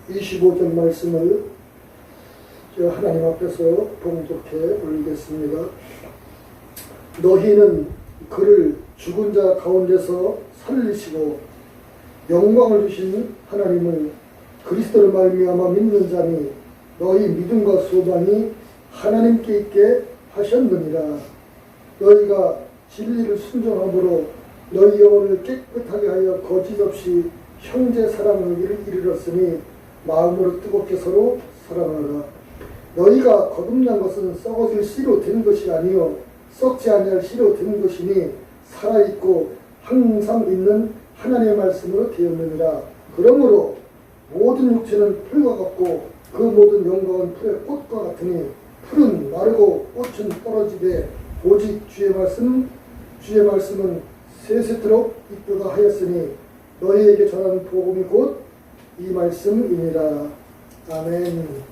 25절 말씀을 하나님 앞에서 봉독해 올리겠습니다. 너희는 그를 죽은 자 가운데서 살리시고 영광을 주신 하나님을 그리스도를 말미암아 믿는 자니 너희 믿음과 소망이 하나님께 있게 하셨느니라. 너희가 진리를 순종함으로 너희 영혼을 깨끗하게 하여 거짓 없이 형제 사랑을 이르렀으니 마음으로 뜨겁게 서로 사랑하라. 너희가 거듭난 것은 썩어질 씨로 된 것이 아니요 썩지 아니할 씨로 된 것이니 살아있고 항상 있는 하나님의 말씀으로 되었느니라. 그러므로 모든 육체는 풀과 같고 그 모든 영광은 풀의 꽃과 같으니 풀은 마르고 꽃은 떨어지되 오직 주의 말씀은 세세토록 이쁘다 하였으니 너희에게 전한 복음이 곧 이 말씀이니라. 아멘.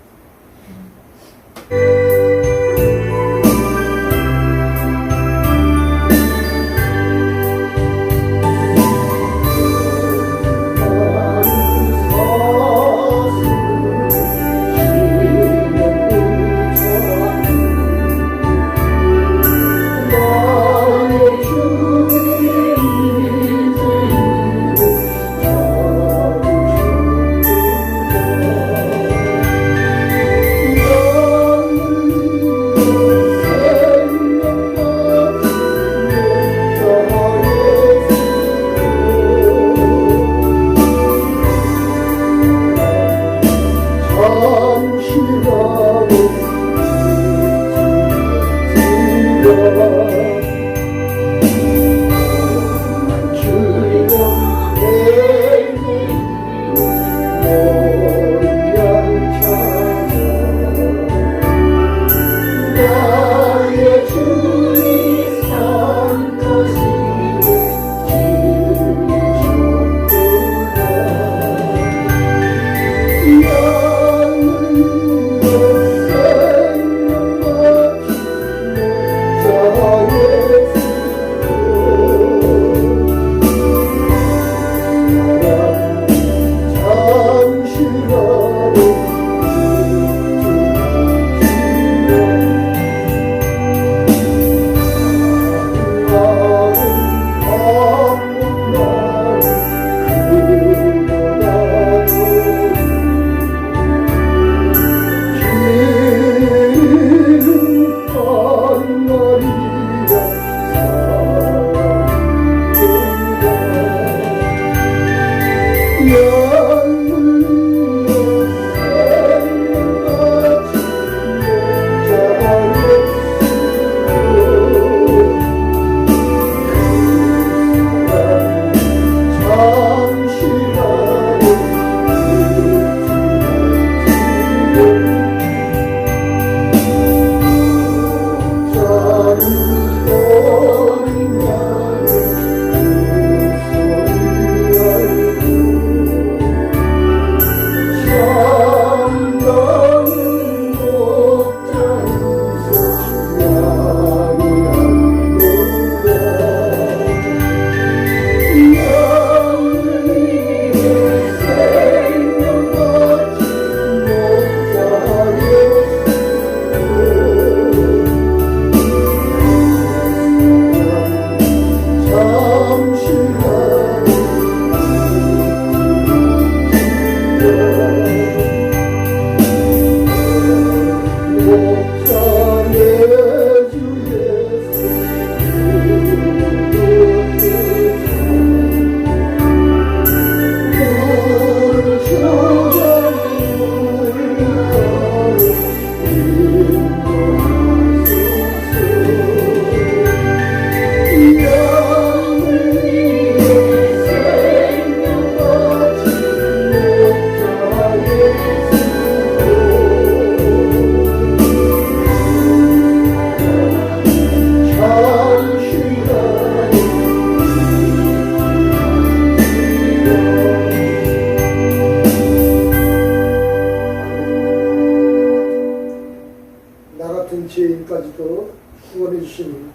죄인까지도 구원해 주신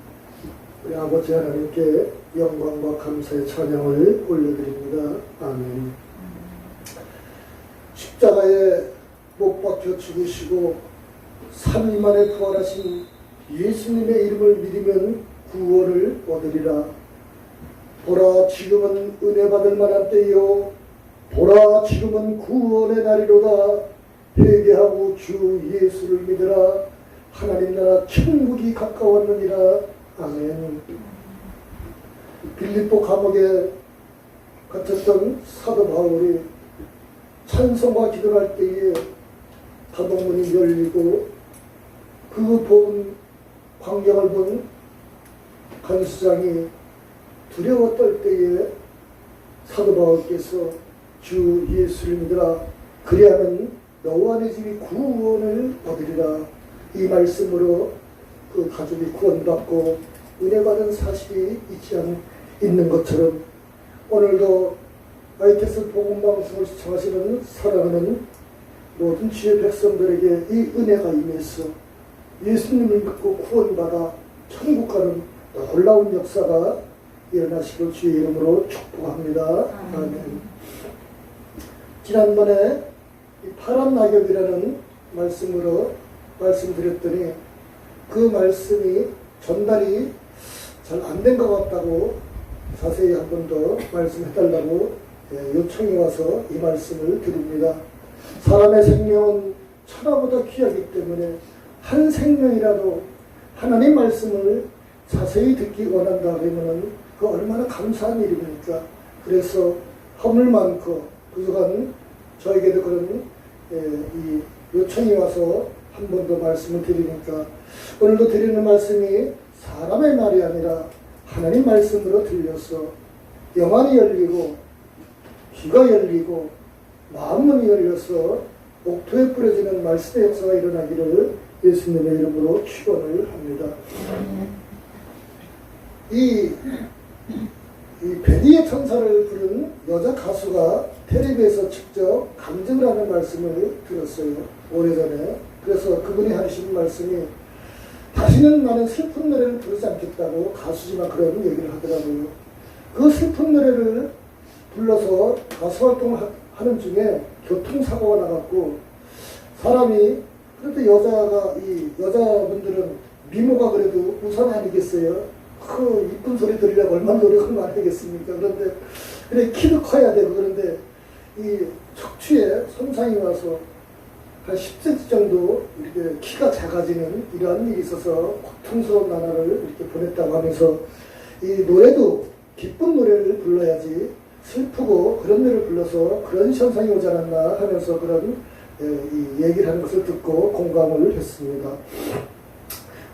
우리 아버지 하나님께 영광과 감사의 찬양을 올려드립니다. 아멘. 십자가에 못 박혀 죽으시고 3일 만에 부활하신 예수님의 이름을 믿으면 구원을 얻으리라. 보라, 지금은 은혜 받을 만한 때요, 보라, 지금은 구원의 날이로다. 회개하고 주 예수를 믿으라. 하나님 나라 천국이 가까웠느니라. 아멘. 빌립보 감옥에 갇혔던 사도 바울이 찬송과 기도할 때에 감옥문이 열리고 그 본 광경을 본 간수장이 두려워 떨 때에 사도 바울께서 주 예수를 믿으라. 그리하면 너와 네 집이 구원을 얻으리라. 이 말씀으로 그 가족이 구원받고 은혜 받은 사실이 있는 것처럼 오늘도 ITS 복음방송을 시청하시는 사랑하는 모든 주의 백성들에게 이 은혜가 임해서 예수님을 믿고 구원받아 천국 가는 놀라운 역사가 일어나시고 주의 이름으로 축복합니다. 아멘. 지난번에 이 파란 낙엽이라는 말씀으로 말씀드렸더니 그 말씀이 전달이 잘 안 된 것 같다고 자세히 한 번 더 말씀해달라고 요청이 와서 이 말씀을 드립니다. 사람의 생명은 천하보다 귀하기 때문에 한 생명이라도 하나님 말씀을 자세히 듣기 원한다 그러면 그 얼마나 감사한 일입니까? 그래서 허물 많고 부족한 저에게도 그런 이 요청이 와서 한 번 더 말씀을 드리니까 오늘도 드리는 말씀이 사람의 말이 아니라 하나님 말씀으로 들려서 영안이 열리고 귀가 열리고 마음문이 열려서 옥토에 뿌려지는 말씀의 역사가 일어나기를 예수님의 이름으로 축원을 합니다. 이 베니의 천사를 부른 여자 가수가 텔레비에서 직접 감정을 하는 말씀을 들었어요. 오래전에. 그래서 그분이 하시는 말씀이 다시는 나는 슬픈 노래를 부르지 않겠다고 가수지만 그런 얘기를 하더라고요. 그 슬픈 노래를 불러서 가수 활동을 하는 중에 교통사고가 나갔고 사람이 그래도 여자분들은 미모가 그래도 우선 아니겠어요. 그 이쁜 소리 들으려고 얼마나 노력을 많이 하겠습니까. 그런데 그래 키도 커야 되고 그런데 이 척추에 손상이 와서 한 10cm 정도 이렇게 키가 작아지는 이러한 일이 있어서 고통스러운 나날을 이렇게 보냈다고 하면서 이 노래도 기쁜 노래를 불러야지 슬프고 그런 노래를 불러서 그런 현상이 오지 않았나 하면서 그런 이 얘기를 하는 것을 듣고 공감을 했습니다.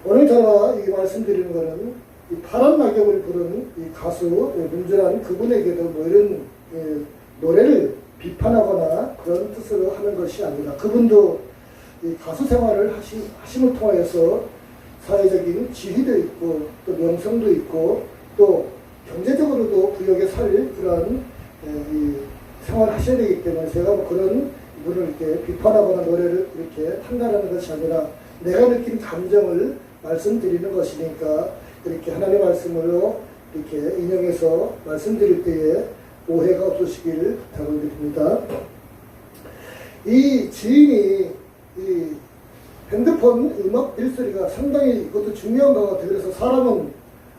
오늘 제가 이 말씀드리는 것은 이 파란 낙엽을 부른 이 가수 문준환 그분에게도 뭐 이런 노래를 비판하거나 그런 뜻으로 하는 것이 아니라 그분도 이 가수 생활을 하심을 통하여서 사회적인 지위도 있고 또 명성도 있고 또 경제적으로도 구역에 살 그런 이 생활을 하셔야 되기 때문에 제가 뭐 그런 분을 이렇게 비판하거나 노래를 이렇게 판단하는 것이 아니라 내가 느낀 감정을 말씀드리는 것이니까 이렇게 하나님의 말씀으로 이렇게 인용해서 말씀드릴 때에 오해가 없으시길 부탁을 드립니다. 이 지인이 이 핸드폰 음악 빌소리가 상당히 이것도 중요한 것 같아요. 그래서 사람은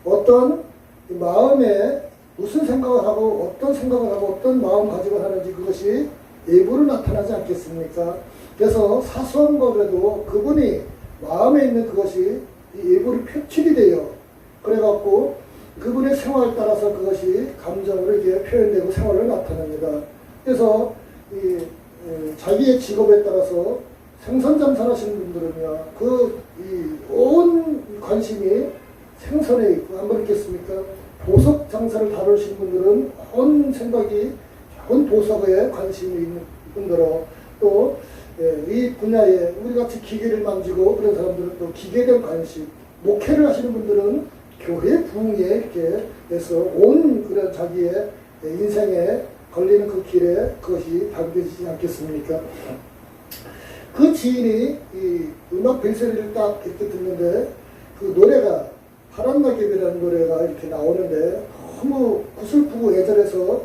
어떤 마음에 무슨 생각을 하고 어떤 생각을 하고 어떤 마음가짐을 하는지 그것이 예부로 나타나지 않겠습니까? 그래서 사소한 거라도 그분이 마음에 있는 그것이 예부로 표출이 돼요. 그래갖고 그분의 생활에 따라서 그것이 감정으로 이렇게 표현되고 생활을 나타납니다. 그래서 자기의 직업에 따라서 생선 장사를 하시는 분들은요, 온 관심이 생선에 있고, 안 그렇겠습니까? 보석 장사를 다루시는 분들은 온 생각이 온 보석에 관심이 있는 분들로 또 이 분야에 우리 같이 기계를 만지고 그런 사람들은 또 기계에 대한 관심, 목회를 하시는 분들은 교회 부흥에 이렇게 해서 온 그런 자기의 인생에 걸리는 그 길에 그것이 담겨지지 않겠습니까? 그 지인이 이 음악 벨소리를 딱 이렇게 듣는데 그 노래가 파란 낙엽이라는 노래가 이렇게 나오는데 너무 구슬프고 애절해서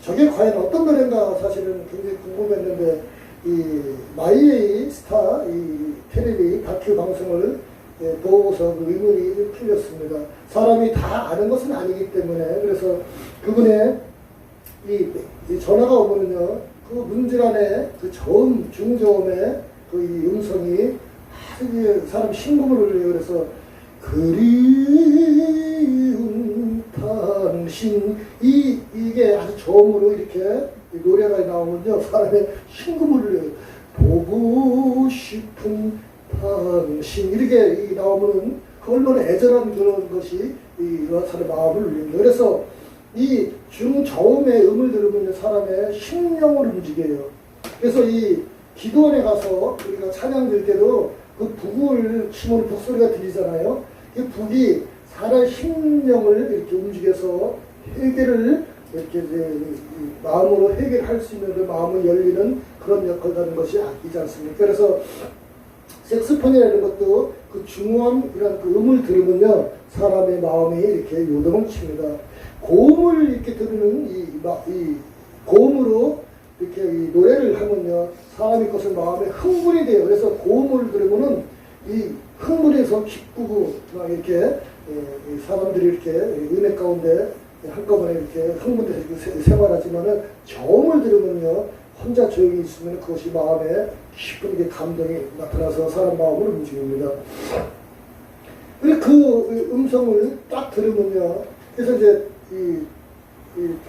저게 과연 어떤 노래인가 사실은 굉장히 궁금했는데 이 마이웨이 스타 이 텔레비 다큐 방송을 보고서 그 의문이 풀렸습니다. 사람이 다 아는 것은 아니기 때문에. 그래서 그분의 이 전화가 오면요, 그 문질안에 그 저음 중저음의 그 이 음성이 아주 사람 심금을 울려요. 그래서 그리운 당신 이게 아주 저음으로 이렇게 노래가 나오면요, 사람의 심금을 울려요. 보고 싶은 당신 이렇게 나오면은 그 얼마나 애절한 그런 것이 이 사람의 마음을 울립니다. 그래서 이 중저음의 음을 들으면 사람의 심령을 움직여요. 그래서 이 기도원에 가서 우리가 찬양 들 때도 그 북을 치면 북소리가 들리잖아요. 이 북이 사람의 심령을 이렇게 움직여서 회개를 이렇게 마음으로 해결할 수 있는 그 마음을 열리는 그런 역할을 하는 것이 아니지 않습니까? 그래서 색소폰이라는 것도 그 중요한 이런 그 음을 들으면요, 사람의 마음이 이렇게 요동을 칩니다. 고음을 이렇게 들으는 이 고음으로 이렇게 이 노래를 하면요, 사람의 것을 마음에 흥분이 돼요. 그래서 고음을 들으면은 이 흥분해서 기쁘고 막 이렇게 사람들이 이렇게 은혜 가운데 한꺼번에 이렇게 흥분해서 이렇게 생활하지만은 저음을 들으면요, 혼자 조용히 있으면 그것이 마음에 깊은 게 감동이 나타나서 사람 마음을 움직입니다. 그 음성을 딱 들으면요, 그래서 이제 이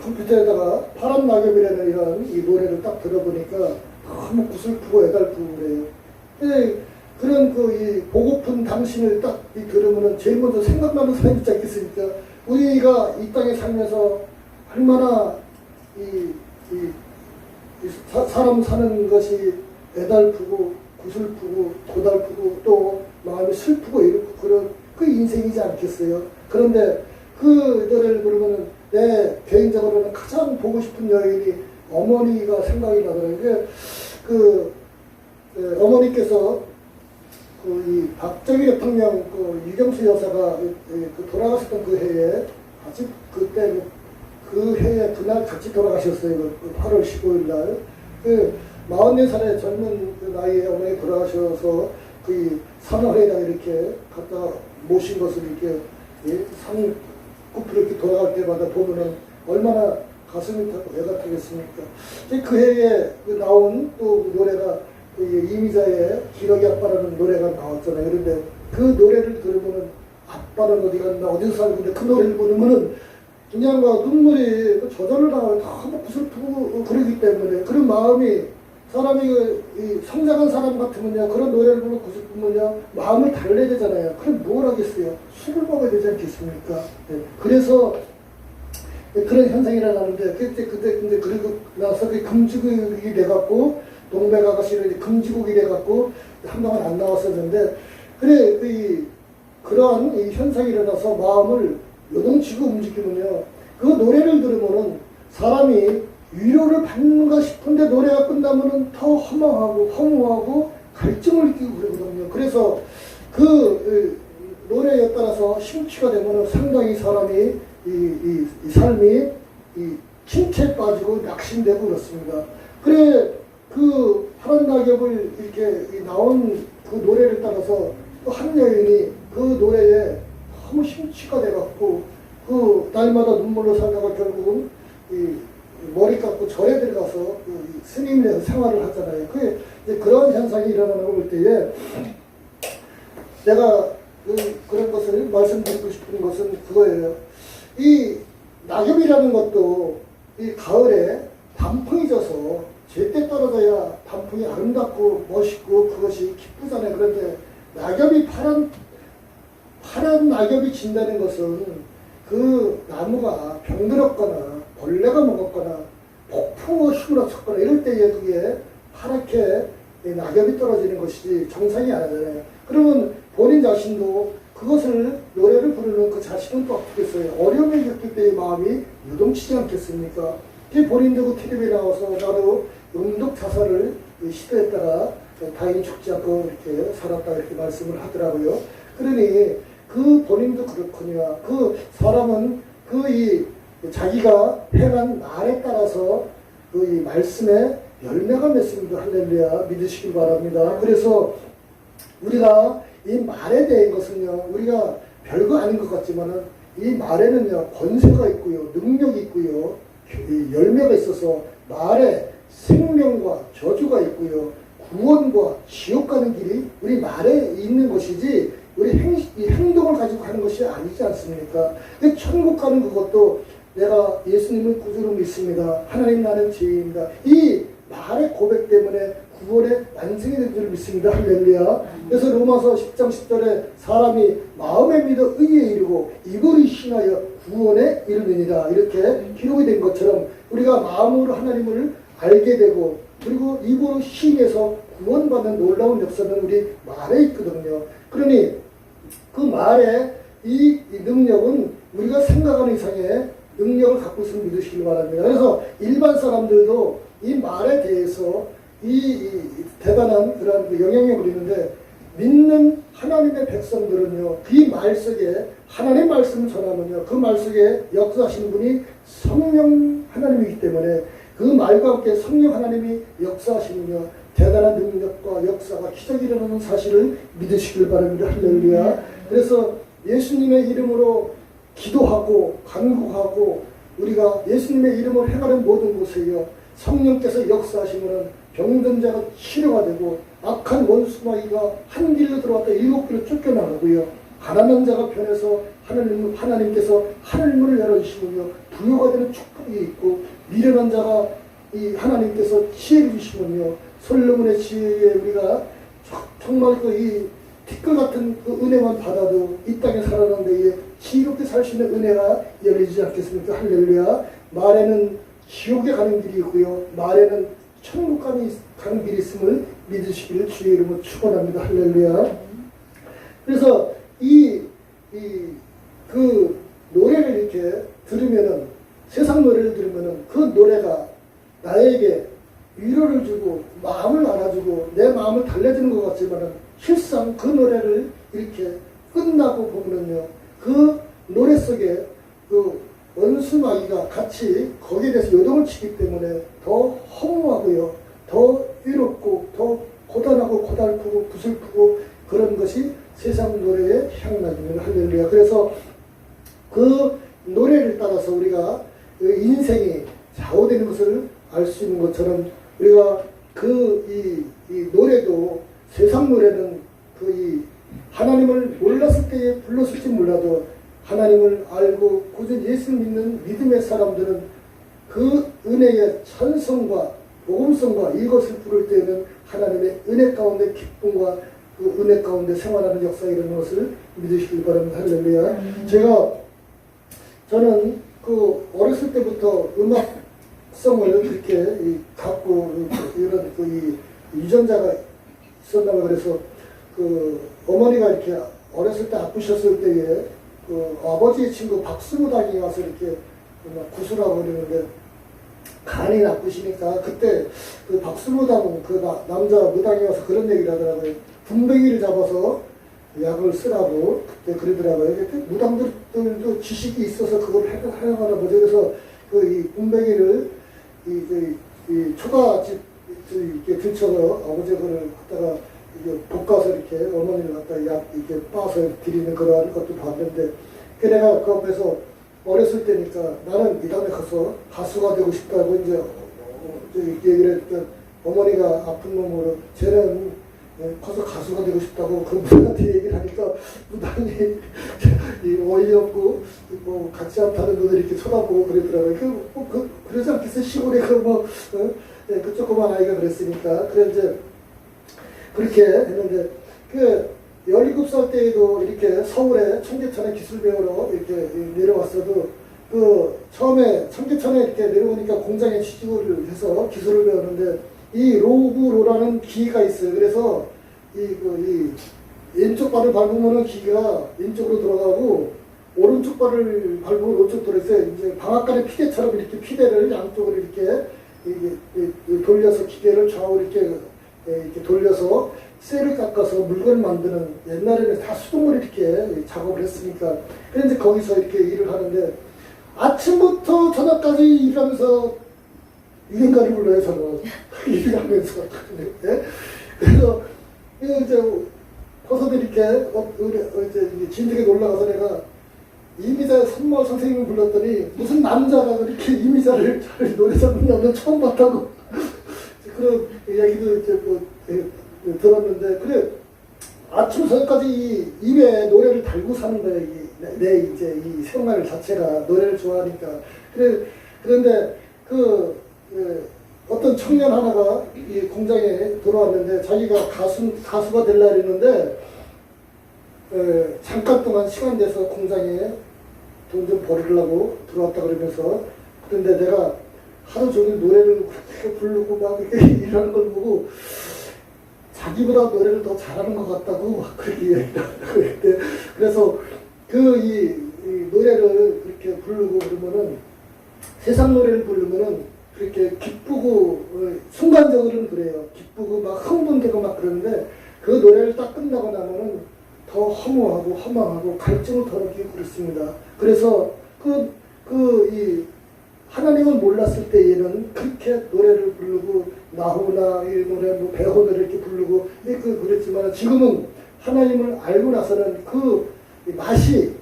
컴퓨터에다가 파란 낙엽이라는 이런 이 노래를 딱 들어보니까 너무 구슬프고 애달프고 그래요. 근데 그런 이 보고픈 당신을 딱 들으면은 제일 먼저 생각나는 사람이 있지 않겠습니까? 우리가 이 땅에 살면서 얼마나 사람 사는 것이 애달프고 구슬프고 고달프고 또 마음이 슬프고 이렇고 그런 그 인생이지 않겠어요? 그런데 그 노래를 부르면은 내 개인적으로는 가장 보고 싶은 여인이 어머니가 생각이 나더라고요. 어머니께서 이 박정희 대통령 유경수 여사가 돌아가셨던 그 해에 아직 그때 그 해에 그날 같이 돌아가셨어요. 8월 15일 날. 44살의 젊은 나이에 어머니 돌아가셔서 그 산화회에다 이렇게 갖다 모신 것을 이렇게 산 끝으로 이렇게 돌아갈 때마다 보면은 얼마나 가슴이 타고 애가 타겠습니까? 그 해에 나온 또 노래가 이미자의 기러기 아빠라는 노래가 나왔잖아요. 그런데 그 노래를 들으면은 아빠는 어디 갔나 어디서 살고 그 노래를 부르면은 그냥 막 눈물이 저절로 나와요. 너무 구슬프고 그러기 때문에 그런 마음이 사람이 성장한 사람 같으면요, 그런 노래를 부르고 구슬프면요 마음을 달래야 되잖아요. 그럼 뭘 하겠어요? 술을 먹어야 되지 않겠습니까? 네. 그래서 그런 현상이 일어나는데 그때 그리고 나서 그 금지곡이 돼갖고 동백아가씨를 금지곡이 돼갖고 한동안 안 나왔었는데 그러한 이 현상이 일어나서 마음을 요동치고 움직이면요, 그 노래를 들으면은 사람이 위로를 받는가 싶은데 노래가 끝나면은 더 허무하고 갈증을 느끼고 그러거든요. 그래서 그 노래에 따라서 심취가 되면은 상당히 사람이 이 삶이 침체에 빠지고 낙심되고 그렇습니다. 그래 그 파란 낙엽을 이렇게 나온 그 노래를 따라서 또 한 여인이 그 노래에 너무 심취가 돼갖고 그 날마다 눈물로 살다가 결국은 머리 깎고 절에 들어가서 스님에서 생활을 하잖아요. 그런 현상이 일어나는 걸 볼 때에 내가 그런 것을 말씀드리고 싶은 것은 그거예요. 이 낙엽이라는 것도 이 가을에 단풍이 져서 제때 떨어져야 단풍이 아름답고 멋있고 그것이 기쁘잖아요. 그런데 낙엽이 파란 낙엽이 진다는 것은 그 나무가 병들었거나 벌레가 먹었거나 폭풍으로 휘몰아쳤거나 이럴 때에 그게 파랗게 낙엽이 떨어지는 것이 정상이 아니잖아요. 그러면 본인 자신도 그것을 노래를 부르는 그 자신은 또 어떻겠어요? 어려움을 겪을 때의 마음이 유동치지 않겠습니까? 본인도 그 텔레비에 나와서 나도 음독 자살을 시도했다가 다행히 죽지 않고 이렇게 살았다 이렇게 말씀을 하더라고요. 그러니 그 본인도 그렇거니와 그 사람은 자기가 행한 말에 따라서 그 이 말씀에 열매가 맺습니다. 할렐루야. 믿으시길 바랍니다. 그래서 우리가 이 말에 대한 것은요, 우리가 별거 아닌 것 같지만은 이 말에는요, 권세가 있고요, 능력이 있고요, 이 열매가 있어서 말에 생명과 저주가 있고요, 구원과 지옥 가는 길이 우리 말에 있는 것이지, 우리 이 행동을 가지고 하는 것이 아니지 않습니까? 천국 가는 그것도 내가 예수님을 구주로 믿습니다. 하나님 나는 죄인입니다. 이 말의 고백 때문에 구원의 완성이 된 줄 믿습니다. 할렐루야. 그래서 로마서 10장 10절에 사람이 마음에 믿어 의에 이르고 입으로 신하여 구원에 이르느니라, 이렇게 기록이 된 것처럼 우리가 마음으로 하나님을 알게 되고 그리고 입으로 신해서 구원받는 놀라운 역사는 우리 말에 있거든요. 그러니 그 말의 이 능력은 우리가 생각하는 이상의 능력을 갖고 있음을 믿으시길 바랍니다. 그래서 일반 사람들도 이 말에 대해서 이 대단한 그런 영향력을 있는데, 믿는 하나님의 백성들은요, 그 말 속에 하나님의 말씀을 전하면요, 그 말 속에 역사하시는 분이 성령 하나님이기 때문에 그 말과 함께 성령 하나님이 역사하시면요, 대단한 능력과 역사가 기적이 일어나는 사실을 믿으시길 바랍니다. 할렐루야. 그래서 예수님의 이름으로 기도하고 간구하고 우리가 예수님의 이름을 행하는 모든 곳에요, 성령께서 역사하시면 병든 자가 치료가 되고 악한 원수마귀가 한 길로 들어왔다 7길로 쫓겨나가고요, 가난한 자가 변해서 하나님께서 하늘문을 열어주시면요, 부여가 되는 축복이 있고, 미련한 자가 이 하나님께서 지혜를 주시면요, 솔로몬의 지혜에 우리가 정말 이 티끌 같은 그 은혜만 받아도 이 땅에 살아가는 데에 지혜롭게 살 수 있는 은혜가 열리지 않겠습니까? 할렐루야. 말에는 지옥에 가는 길이 있고요, 말에는 천국 가는 길이 있음을 믿으시기를 주의 이름으로 축원합니다. 할렐루야. 그래서 그 노래를 이렇게 들으면은, 세상 노래를 들으면은 그 노래가 나에게 위로를 주고 마음을 알아주고 내 마음을 달래주는 것 같지만은, 실상 그 노래를 이렇게 끝나고 보면은요, 그 노래 속에 그 원수마귀가 같이 거기에 대해서 요동을 치기 때문에 더 허무하고요, 더 외롭고 더 고단하고 고달프고 구슬프고 그런 것이 세상 노래의 향락입니다. 할렐루야. 그래서 그 노래를 따라서 우리가 그 인생이 좌우되는 것을 알 수 있는 것처럼, 우리가 이 노래도, 세상 노래는 하나님을 몰랐을 때에 불렀을지 몰라도 하나님을 알고 꾸준히 예수 믿는 믿음의 사람들은 그 은혜의 찬송과 복음성과 이것을 부를 때에는 하나님의 은혜 가운데 기쁨과 그 은혜 가운데 생활하는 역사가 일어나는 것을 믿으시길 바랍니다. 할렐루야. 저는 그 어렸을 때부터 음악성을 그렇게 갖고 이런 이 유전자가 있었나봐. 그래서 그 어머니가 이렇게 어렸을 때 아프셨을 때에 그 아버지의 친구 박수무당이 와서 이렇게 구슬하고 그러는데, 간이 나쁘시니까 그때 그 박수무당 그 남자 무당이 와서 그런 얘기를 하더라고요. 분뱅이를 잡아서 약을 쓰라고 그때 그러더라고요. 무당들도 지식이 있어서 그걸 하려고 보죠. 그래서 그 이 분뱅이를 이 초가집 이렇게 들쳐서 아버지 그를 갖다가 볶아서 이렇게 어머니를 갖다 약 이렇게 빠서 드리는 그런 것도 봤는데, 그 내가 그 앞에서 어렸을 때니까 나는 이 다음에 가서 가수가 되고 싶다고 이제 얘기를 했더니, 어머니가 아픈 놈으로 쟤는 커서 가수가 되고 싶다고 그 무당한테 얘기를 하니까 무당이 어이없고 뭐 같이 다른 분들이 이렇게 쳐다보고 그러더라고요. 그러지 않겠어요? 시골에 그 조그만 아이가 그랬으니까. 그래 이제 그렇게 했는데, 그 17살 때에도 이렇게 서울에 청계천에 기술 배우러 이렇게 내려왔어도, 그 처음에 청계천에 이렇게 내려오니까 공장에 취직을 해서 기술을 배우는데, 이 로브로라는 기계가 있어요. 그래서 이 왼쪽 발을 밟으면은 기계가 왼쪽으로 들어가고, 오른쪽 발을 밟으면 오른쪽 돌아서 이제 방앗간의 피대처럼 이렇게 피대를 양쪽으로 이렇게 돌려서 기계를 좌우로 이렇게 돌려서 쇠를 깎아서 물건을 만드는, 옛날에는 다 수동으로 이렇게 작업을 했으니까, 그래서 이제 거기서 이렇게 일을 하는데, 아침부터 저녁까지 일하면서 유행가를 불러요, 저는. 일하면서. 네? 그래서, 이제, 고서들 이렇게, 이제, 진득에 놀러 가서 내가 이미자 선모 선생님을 불렀더니, 무슨 남자가 그렇게 이미자를 잘 노래 잡는 남자 처음 봤다고. 그런 얘기도 이제 들었는데, 그래, 아침 저녁까지 입에 노래를 달고 사는 거예요. 내 이제 이 생활 자체가 노래를 좋아하니까. 그런데 어떤 청년 하나가 이 공장에 들어왔는데 자기가 가수가 될라 했는데 잠깐 동안 시간 돼서 공장에 돈 좀 벌으려고 들어왔다 그러면서 그런데 내가 하루 종일 노래를 그렇게 부르고 막 이러는 걸 보고 자기보다 노래를 더 잘하는 것 같다고 막 그렇게 얘기했대. 그래서 이 노래를 그렇게 부르고 그러면은 세상 노래를 부르면은 그렇게 기쁘고 순간적으로는 그래요. 기쁘고 막 흥분되고 막 그러는데 그 노래를 딱 끝나고 나면은 더 허무하고 허망하고 갈증을 더 느끼고 그렇습니다. 그래서 이 하나님을 몰랐을 때에는 그렇게 노래를 부르고 나호나 이 노래 뭐 배호를 이렇게 부르고 그랬지만 지금은 하나님을 알고 나서는 그 맛이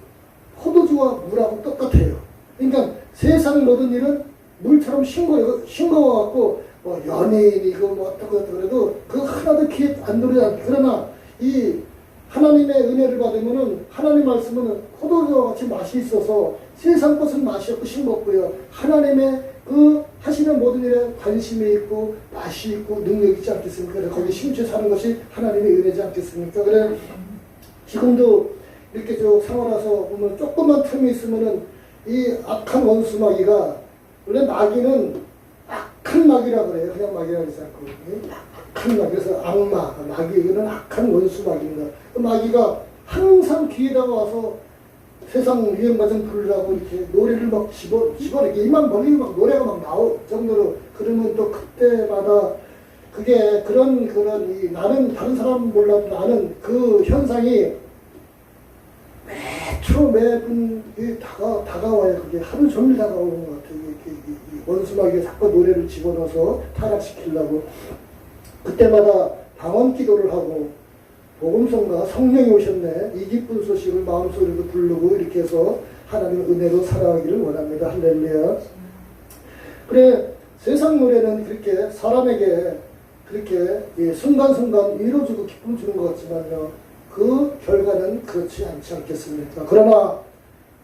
포도주와 물하고 똑같아요. 그러니까 세상 모든 일은 물처럼 싱거워갖고 뭐 연예인이고 뭐 어떻고 그래도 그 하나도 귀에 안 들어오지 않고 그러나 이 하나님의 은혜를 받으면은 하나님 말씀은 포도주와 같이 맛이 있어서 세상 것은 맛이 없고 싱겁고요. 하나님의 그 하시는 모든 일에 관심이 있고 맛이 있고 능력이 있지 않겠습니까? 그래서 거기 심취해 사는 것이 하나님의 은혜지 않겠습니까? 그래 지금도 이렇게 쭉 생활해서 보면 조금만 틈이 있으면은 이 악한 원수 마귀가 원래 마귀는 악한 마귀라 그래요. 그냥 마귀라 그러지 않고 악한 마귀. 그래서 악마 마귀 이거는 악한 원수 마귀입니다. 그 마귀가 항상 귀에다가 와서 세상 유행가좀 부르라고 이렇게 노래를 막 이렇게 입만 벌리고 막 노래가 막 나올 정도로 그러면 또 그때마다 그게 그런 나는 다른 사람 몰라도 나는 그 현상이 매분 다가와요. 그게 하루 종일 다가오는 것 같아요. 원수마귀가 자꾸 노래를 집어넣어서 타락시키려고 그때마다 방언 기도를 하고 복음성과 성령이 오셨네. 이 기쁜 소식을 마음속으로도 부르고 이렇게 해서 하나님의 은혜로 살아가기를 원합니다. 할렐루야. 그래 세상 노래는 그렇게 사람에게 그렇게 순간순간 위로 주고 기쁨 주는 것 같지만요. 그 결과는 그렇지 않지 않겠습니까? 그러나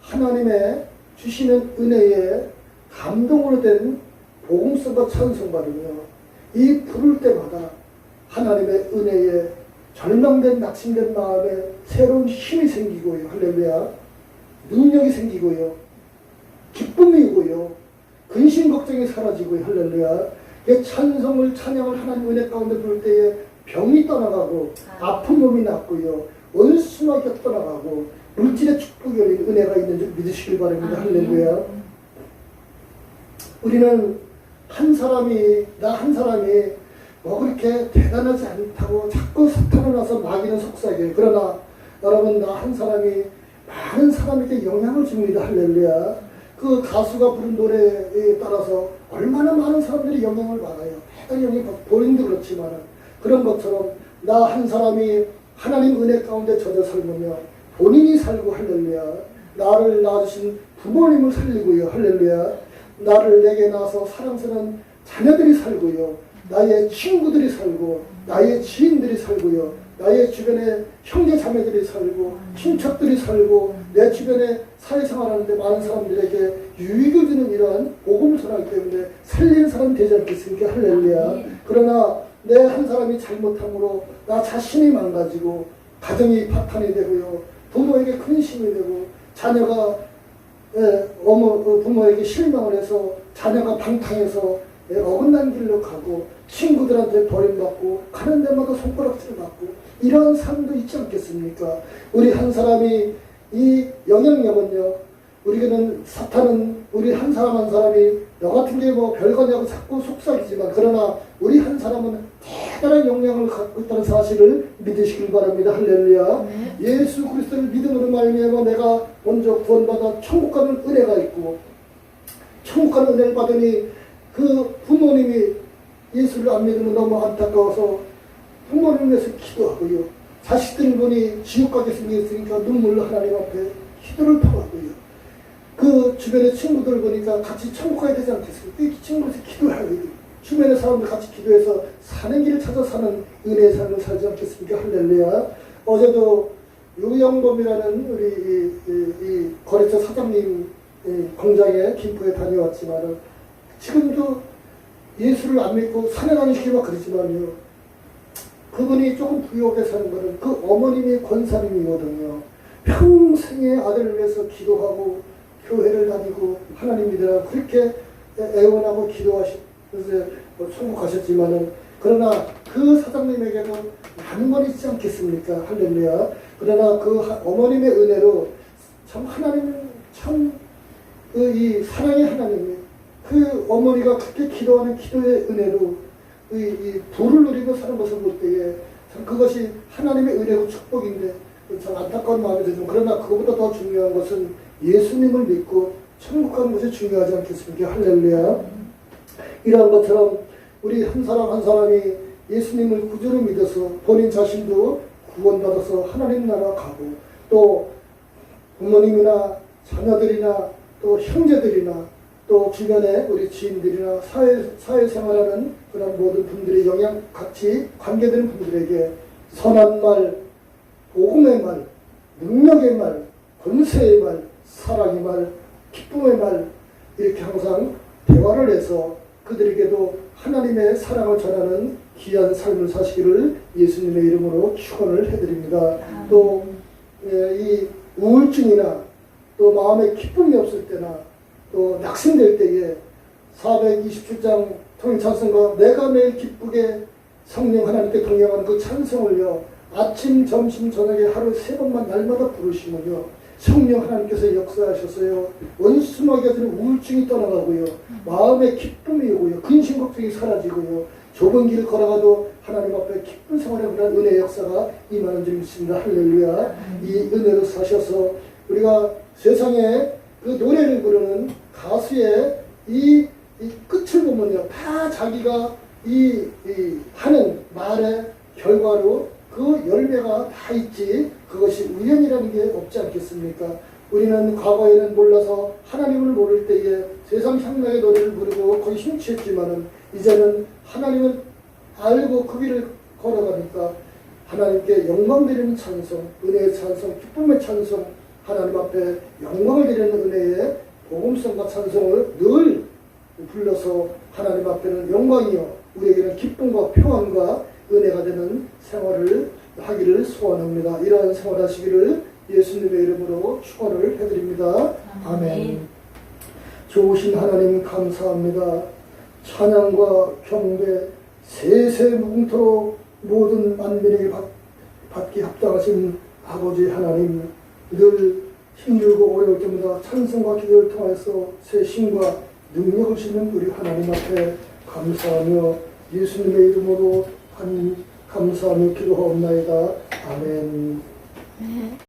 하나님의 주시는 은혜에 감동으로 된 복음성과 찬송가는요. 이 부를 때마다 하나님의 은혜에 절망된 낙심된 마음에 새로운 힘이 생기고요. 할렐루야. 능력이 생기고요. 기쁨이 오고요. 근심 걱정이 사라지고요. 할렐루야. 찬송을 찬양을 하나님 은혜 가운데 부를 때에 병이 떠나가고 아픈 몸이 낫고요. 원수마귀가 떠나가고 물질의 축복이 열린 은혜가 있는 줄 믿으시길 바랍니다. 할렐루야. 우리는 나 한 사람이 뭐 그렇게 대단하지 않다고 자꾸 사탄을 나서 마귀는 속삭여요. 그러나 여러분 나 한 사람이 많은 사람에게 영향을 줍니다. 할렐루야. 그 가수가 부른 노래에 따라서 얼마나 많은 사람들이 영향을 받아요. 대단히 영향이 본인도 그렇지만 그런 것처럼 나 한 사람이 하나님 은혜 가운데 젖어 살면요. 본인이 살고 할렐루야. 나를 낳아주신 부모님을 살리고요. 할렐루야. 나를 내게 낳아서 사랑스러운 자녀들이 살고요. 나의 친구들이 살고 나의 지인들이 살고요. 나의 주변에 형제 자매들이 살고 친척들이 살고 내 주변에 사회생활하는데 많은 사람들에게 유익을 주는 이러한 복음을 전하기 때문에 살리는 사람이 되지 않겠습니까? 할렐루야. 그러나 내 한 사람이 잘못함으로 나 자신이 망가지고 가정이 파탄이 되고요. 부모에게 근심이 되고 자녀가 부모에게 실망을 해서 자녀가 방탕해서 어긋난 길로 가고 친구들한테 버림받고 가는 데마다 손가락질 받고 이런 삶도 있지 않겠습니까? 우리 한 사람이 이 영향력은요. 우리는 사탄은 우리 한 사람 한 사람이 너 같은 게 뭐 별거냐고 자꾸 속삭이지만 그러나 우리 한 사람은 대단한 영향을 갖고 있다는 사실을 믿으시길 바랍니다. 할렐루야. 예수 그리스도를 믿음으로 말미암아 내가 먼저 구원받아 천국 가는 은혜가 있고 천국 가는 은혜를 받으니 그 부모님이 예수를 안 믿으면 너무 안타까워서 부모님을 위해서 기도하고요. 자식들 보니 지옥 가게 생겼으니까 눈물로 하나님 앞에 기도를 통하고요. 그 주변의 친구들 보니까 같이 천국 가야 되지 않겠습니까? 이 친구들한테 기도하고요. 주변의 사람들 같이 기도해서 사는 길을 찾아 사는 은혜의 삶을 살지 않겠습니까? 할렐루야. 어제도 유영범이라는 우리 이 거래처 사장님 공장에 김포에 다녀왔지만 지금도 예수를 안 믿고 사냥하는 시기만 그러지만요. 그분이 조금 부유하게 사는 것은 그 어머님이 권사님이거든요. 평생의 아들을 위해서 기도하고 교회를 다니고 하나님 믿으라 그렇게 애원하고 기도하시면서 천국 가셨지만은 그러나 그 사장님에게도 많은 건 있지 않겠습니까? 할렐루야. 그러나 그 어머님의 은혜로 참 하나님 참 이 사랑의 하나님이 그 어머니가 그렇게 기도하는 기도의 은혜로 이 부를 누리고 사는 것을 볼 때에 참 그것이 하나님의 은혜고 축복인데 참 안타까운 마음이 들죠. 그러나 그것보다 더 중요한 것은 예수님을 믿고 천국 가는 것이 중요하지 않겠습니까? 할렐루야. 이러한 것처럼 우리 한 사람 한 사람이 예수님을 구주로 믿어서 본인 자신도 구원받아서 하나님 나라 가고 또 부모님이나 자녀들이나 또 형제들이나 또 주변에 우리 지인들이나 사회생활하는 그런 모든 분들이 같이 관계되는 분들에게 선한 말, 복음의 말, 능력의 말, 권세의 말, 사랑의 말, 기쁨의 말 이렇게 항상 대화를 해서 그들에게도 하나님의 사랑을 전하는 귀한 삶을 사시기를 예수님의 이름으로 축원을 해드립니다. 또 이 우울증이나 또 마음에 기쁨이 없을 때나 또 낙심될 때에 427장 통일찬송가 내가 매일 기쁘게 성령 하나님께 동행하는 그 찬송을요 아침, 점심, 저녁에 하루 3번만 날마다 부르시면요 성령 하나님께서 역사하셨어요. 원수막이 아니라 우울증이 떠나가고요 마음의 기쁨이 오고요 근심 걱정이 사라지고요 좁은 길 걸어가도 하나님 앞에 기쁜 생활에 그런 은혜의 역사가 임하는 줄 믿습니다. 할렐루야. 이 은혜로 사셔서 우리가 세상에 그 노래를 부르는 가수의 이 끝을 보면요 다 자기가 하는 말의 결과로 그 열매가 다 있지 그것이 우연이라는 게 없지 않겠습니까? 우리는 과거에는 몰라서 하나님을 모를 때에 세상 향락의 노래를 부르고 거의 심취했지만은 이제는 하나님을 알고 그 길을 걸어가니까 하나님께 영광 드리는 찬송, 은혜의 찬송, 기쁨의 찬송, 하나님 앞에 영광을 드리는 은혜의 복음성과 찬송을 늘 불러서 하나님 앞에는 영광이요 우리에게는 기쁨과 평안과 은혜가 되는 생활을 하기를 소원합니다. 이러한 생활하시기를 예수님의 이름으로 축원을 해드립니다. 아멘. 좋으신 하나님 감사합니다. 찬양과 경배 세세 무궁토록 모든 만민에게 받기 합당하신 아버지 하나님 늘 힘들고 어려울 때마다 찬송과 기도를 통해서 새 힘과 능력을 주시는 우리 하나님 앞에 감사하며 예수님의 이름으로 감사하며 기도하옵나이다. 아멘.